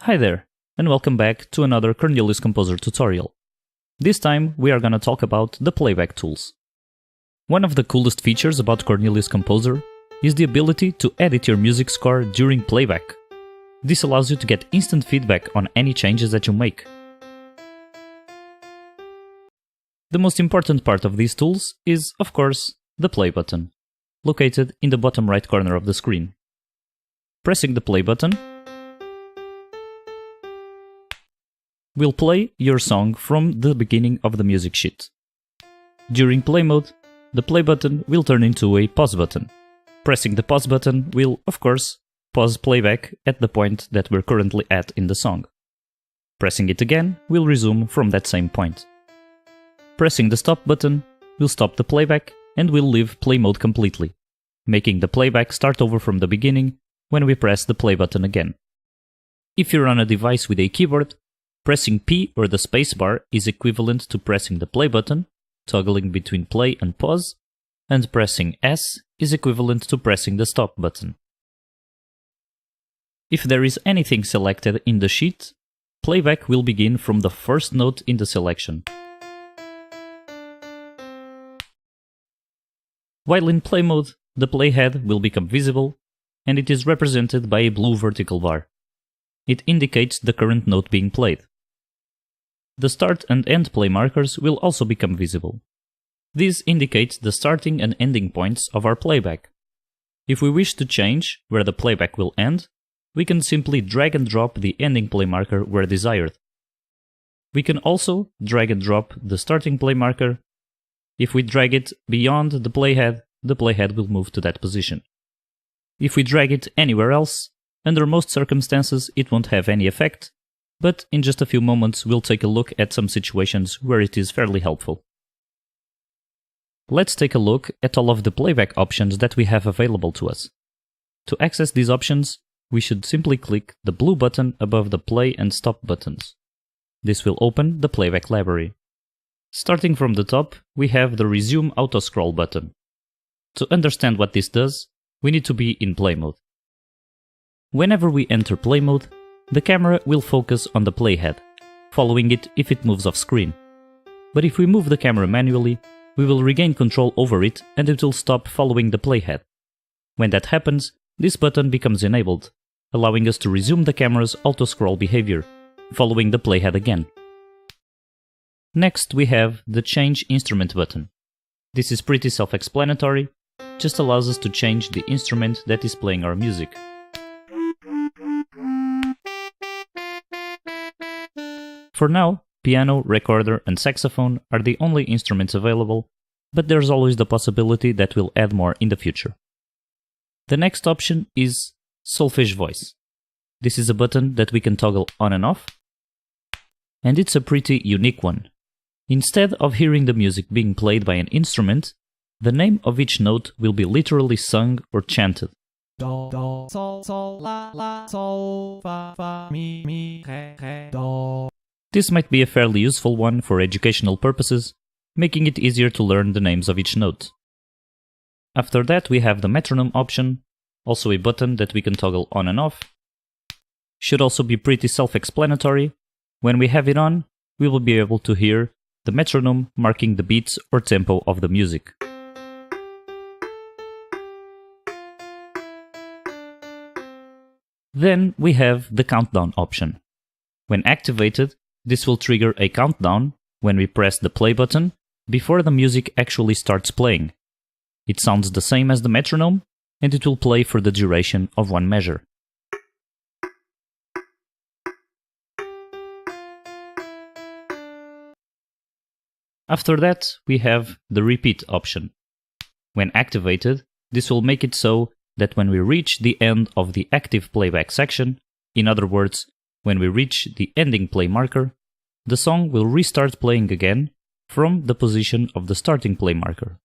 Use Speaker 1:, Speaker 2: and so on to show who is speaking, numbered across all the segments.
Speaker 1: Hi there, and welcome back to another Cornelius Composer tutorial. This time we are gonna talk about the playback tools. One of the coolest features about Cornelius Composer is the ability to edit your music score during playback. This allows you to get instant feedback on any changes that you make. The most important part of these tools is, of course, the play button, located in the bottom right corner of the screen. Pressing the play button will play your song from the beginning of the music sheet. During play mode, the play button will turn into a pause button. Pressing the pause button will, of course, pause playback at the point that we're currently at in the song. Pressing it again will resume from that same point. Pressing the stop button will stop the playback and will leave play mode completely, making the playback start over from the beginning when we press the play button again. If you're on a device with a keyboard, pressing P or the spacebar is equivalent to pressing the play button, toggling between play and pause, and pressing S is equivalent to pressing the stop button. If there is anything selected in the sheet, playback will begin from the first note in the selection. While in play mode, the playhead will become visible, and it is represented by a blue vertical bar. It indicates the current note being played. The start and end play markers will also become visible. These indicate the starting and ending points of our playback. If we wish to change where the playback will end, we can simply drag and drop the ending play marker where desired. We can also drag and drop the starting play marker. If we drag it beyond the playhead will move to that position. If we drag it anywhere else, under most circumstances it won't have any effect, but in just a few moments we'll take a look at some situations where it is fairly helpful. Let's take a look at all of the playback options that we have available to us. To access these options, we should simply click the blue button above the play and stop buttons. This will open the playback library. Starting from the top, we have the Resume Auto Scroll button. To understand what this does, we need to be in play mode. Whenever we enter play mode, the camera will focus on the playhead, following it if it moves off screen. But if we move the camera manually, we will regain control over it and it will stop following the playhead. When that happens, this button becomes enabled, allowing us to resume the camera's auto-scroll behavior, following the playhead again. Next, we have the Change Instrument button. This is pretty self-explanatory, just allows us to change the instrument that is playing our music. For now, piano, recorder, and saxophone are the only instruments available, but there's always the possibility that we'll add more in the future. The next option is Solfege Voice. This is a button that we can toggle on and off, and it's a pretty unique one. Instead of hearing the music being played by an instrument, the name of each note will be literally sung or chanted.
Speaker 2: Do, do, sol, sol, la, la, sol, fa, fa, mi, re, do.
Speaker 1: This might be a fairly useful one for educational purposes, making it easier to learn the names of each note. After that, we have the metronome option, also a button that we can toggle on and off. Should also be pretty self-explanatory. When we have it on, we will be able to hear the metronome marking the beats or tempo of the music. Then we have the countdown option. When activated, this will trigger a countdown when we press the play button before the music actually starts playing. It sounds the same as the metronome, and it will play for the duration of one measure. After that, we have the repeat option. When activated, this will make it so that when we reach the end of the active playback section, in other words, when we reach the ending play marker, the song will restart playing again from the position of the starting play marker.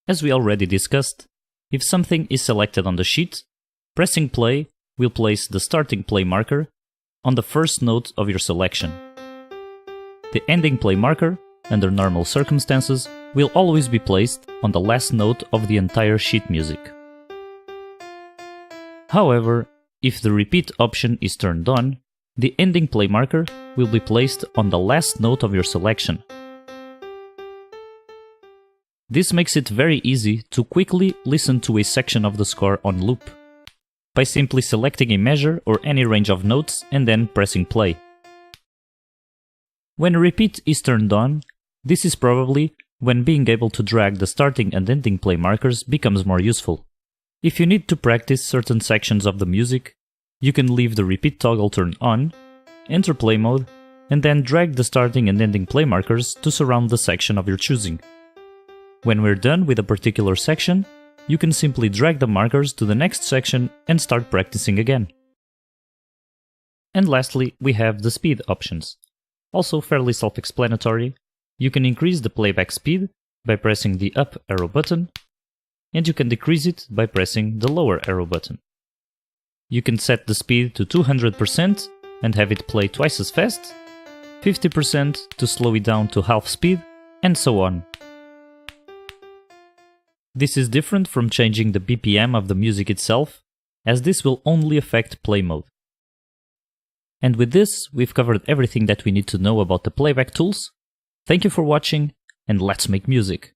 Speaker 1: As we already discussed, if something is selected on the sheet, pressing play will place the starting play marker on the first note of your selection. The ending play marker under normal circumstances, will always be placed on the last note of the entire sheet music. However, if the repeat option is turned on, the ending play marker will be placed on the last note of your selection. This makes it very easy to quickly listen to a section of the score on loop, by simply selecting a measure or any range of notes and then pressing play. When repeat is turned on, this is probably when being able to drag the starting and ending play markers becomes more useful. If you need to practice certain sections of the music, you can leave the repeat toggle turned on, enter play mode, and then drag the starting and ending play markers to surround the section of your choosing. When we're done with a particular section, you can simply drag the markers to the next section and start practicing again. And lastly, we have the speed options. Also fairly self-explanatory. You can increase the playback speed by pressing the up arrow button, and you can decrease it by pressing the lower arrow button. You can set the speed to 200% and have it play twice as fast, 50% to slow it down to half speed, and so on. This is different from changing the BPM of the music itself, as this will only affect play mode. And with this, we've covered everything that we need to know about the playback tools. Thank you for watching, and let's make music!